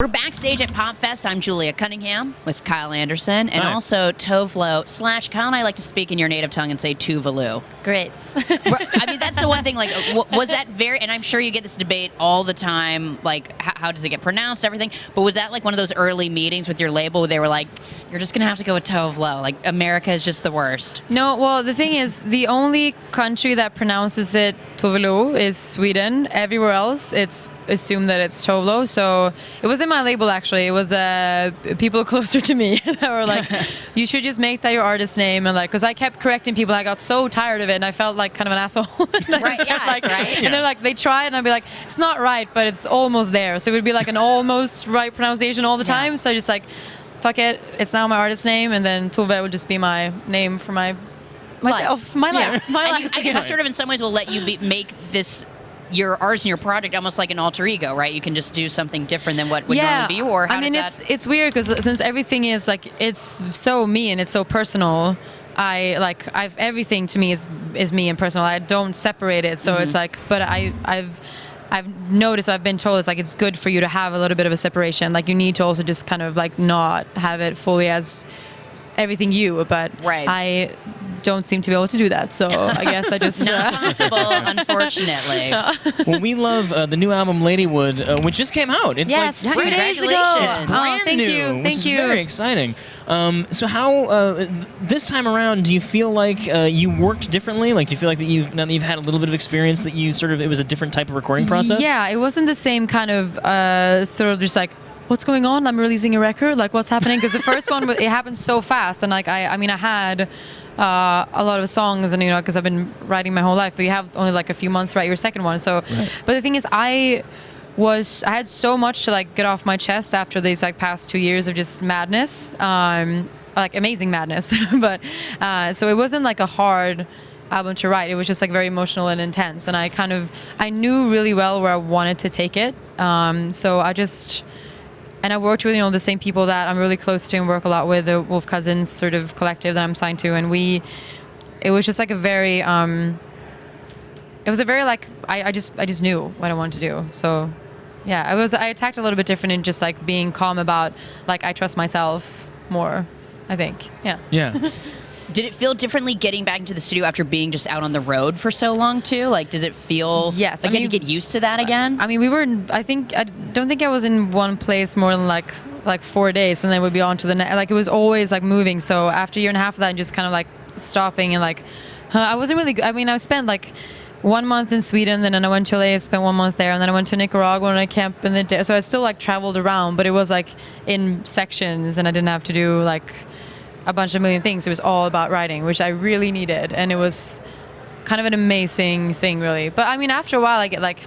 We're backstage at PopFest. I'm Julia Cunningham with Kyle Anderson and also Tove Lo / Kyle and I like to speak in your native tongue and say Tove Lo. Great. I mean, that's the one thing, like, was that very, and I'm sure you get this debate all the time, like, how does it get pronounced, everything, but was that like one of those early meetings with your label where they were like, you're just going to have to go with Tove Lo, like, America is just the worst? No, well, the thing is, the only country that pronounces it Tove Lo is Sweden. Everywhere else, it's assumed that it's Tove Lo. So it wasn't my label, actually. It was people closer to me that were like, you should just make that your artist name. And like, because I kept correcting people. I got so tired of it, and I felt like kind of an asshole. Right, yeah, like, that's right. And they're like, they tried, and I'd be like, it's not right, but it's almost there. So it would be like an almost right pronunciation all the time. So I just like, fuck it, it's now my artist name, and then Tove would just be my name for myself, my life. I guess that sort of in some ways will let you make this your artist and your project almost like an alter ego, right? You can just do something different than what would normally be. Or how it's weird because since everything is like, it's so me and it's so personal. Everything to me is me and personal. I don't separate it, so it's like. But I've noticed, I've been told, it's like it's good for you to have a little bit of a separation. Like you need to also just kind of like not have it fully as everything you, but I don't seem to be able to do that. So I guess I just not possible, unfortunately. Well, we love the new album Ladywood, which just came out. It's yes, like 2 days ago. It's brand thank new, you. which is very exciting. So how this time around do you feel like you worked differently? Like do you feel like that now that you've had a little bit of experience that you sort of, it was a different type of recording process? Yeah, it wasn't the same kind of sort of just like, what's going on? I'm releasing a record. Like, what's happening? Because the first one, it happened so fast, and like I had a lot of songs, and because I've been writing my whole life, but you have only like a few months to write your second one. So, but the thing is, I had so much to like get off my chest after these like past 2 years of just madness, like amazing madness. But so it wasn't like a hard album to write. It was just like very emotional and intense, and I knew really well where I wanted to take it. So I worked with the same people that I'm really close to and work a lot with, the Wolf Cousins sort of collective that I'm signed to, and it was just like a very like I just knew what I wanted to do. So yeah, I attacked a little bit different in just like being calm about like I trust myself more, I think. Yeah. Did it feel differently getting back into the studio after being just out on the road for so long too? Like, does it feel like you had to get used to that again? I mean, I don't think I was in one place more than like 4 days, and then we'd be on to the next. Like, it was always like moving. So after a year and a half of that, and just kind of like stopping and like, I wasn't really. I mean, I spent like 1 month in Sweden, then I went to LA, spent 1 month there, and then I went to Nicaragua and I camped in the day. So I still like traveled around, but it was like in sections, and I didn't have to do like a bunch of million things. It was all about writing, which I really needed, and it was kind of an amazing thing, really. But I mean, after a while, I get like,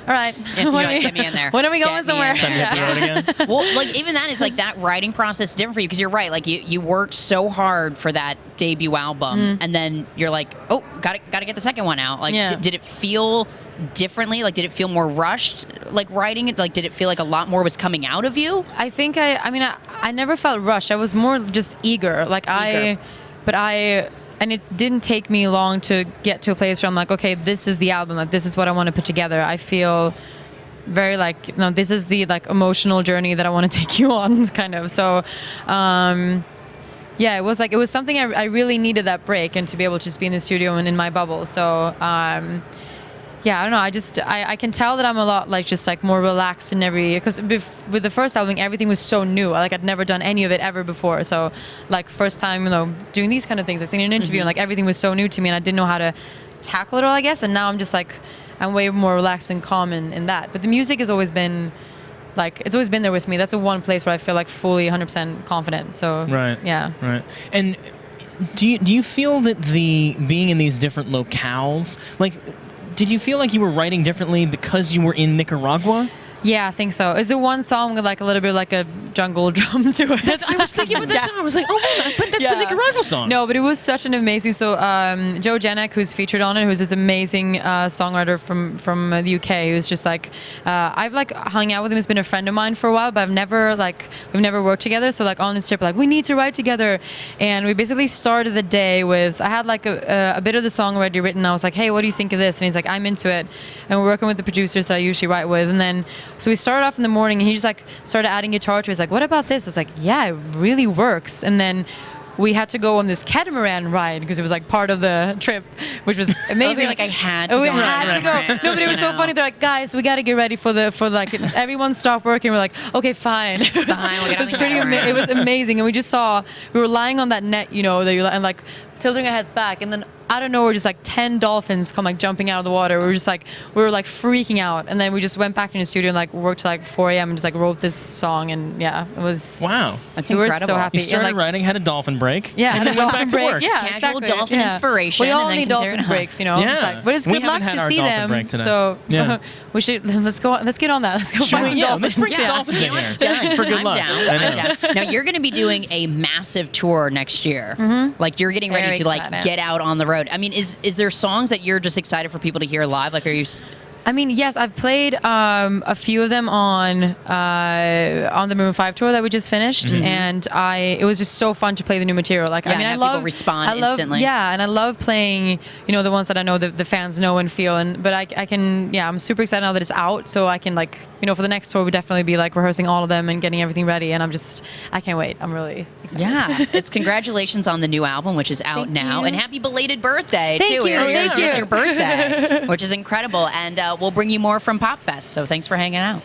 all right, get me in there. When are we going somewhere? Time to hit the road again. Well, like even that is like that writing process is different for you because you're right. Like you worked so hard for that debut album, and then you're like, oh, gotta get the second one out. Like, did it feel differently? Like, did it feel more rushed? Like writing it? Like, did it feel like a lot more was coming out of you? I think I never felt rushed. I was more just eager. Like and it didn't take me long to get to a place where I'm like, okay, this is the album. Like, this is what I want to put together. I feel very like, this is the like emotional journey that I want to take you on, kind of. So, it was something I really needed, that break, and to be able to just be in the studio and in my bubble. So, I don't know. I can tell that I'm a lot like just like more relaxed in because with the first album, everything was so new. Like I'd never done any of it ever before. So like first time, doing these kind of things, I seen an interview and like everything was so new to me, and I didn't know how to tackle it all, I guess. And now I'm just like, I'm way more relaxed and calm in that. But the music has always been like, it's always been there with me. That's the one place where I feel like fully 100% confident. So Right. And do you feel that being in these different locales, like, did you feel like you were writing differently because you were in Nicaragua? Yeah, I think so. Is it one song with like a little bit like a jungle drum to it. I was thinking about that song. I was like, oh man, but that's the Nicaragua song. No, but it was such an amazing. So Joe Janek, who's featured on it, who's this amazing songwriter from the UK, who's just like I've like hung out with him. He's been a friend of mine for a while, but we've never worked together. So like on this trip, like we need to write together, and we basically started the day with I had like a bit of the song already written. I was like, hey, what do you think of this? And he's like, I'm into it. And we're working with the producers that I usually write with, and then so we started off in the morning, and he just like started adding guitar to it. He's like, what about this? I was like, yeah, it really works. And then we had to go on this catamaran ride because it was like part of the trip, which was amazing. I had to go. We had to go. No, but it was so funny. They're like, guys, we got to get ready for like everyone stopped working. We're like, okay, fine. We'll get on the catamaran. It was amazing, and we were lying on that net, and like tilting our heads back, and then out of nowhere, just like 10 dolphins come like jumping out of the water. We were like freaking out, and then we just went back in the studio and like worked till like 4 a.m. and just like wrote this song, and yeah, it was wow. That's we incredible. were so happy. You started and, like, writing, had a dolphin break, yeah, and then went back to work. Yeah, casual exactly. dolphin inspiration. We all and then need dolphin breaks, Yeah. It's like, but it's We good luck haven't had to our see dolphin them. break today. So Yeah. we should let's get on that. Let's go Sure, find some yeah, dolphins. let's bring some Yeah. dolphins in You know here what? Done. for good I'm luck. down. I know. I'm down. Now you're going to be doing a massive tour next year. Like you're getting ready Very to like excited. get out on the road. I mean, is there songs that you're just excited for people to hear live? Like, are you? I mean, yes, I've played a few of them on the Maroon 5 tour that we just finished, and it was just so fun to play the new material. Like, Yeah, I mean, and I have people love respond instantly. Yeah, and I love playing, the ones that I know the fans know and feel. But I can, I'm super excited now that it's out, so I can like, for the next tour, we'd definitely be like rehearsing all of them and getting everything ready. And I can't wait. I'm really excited. Yeah, it's congratulations on the new album, which is out Thank now, you. and happy belated birthday Thank too. you, It's thank you. your birthday, which is incredible, and we'll bring you more from PopFest. So thanks for hanging out.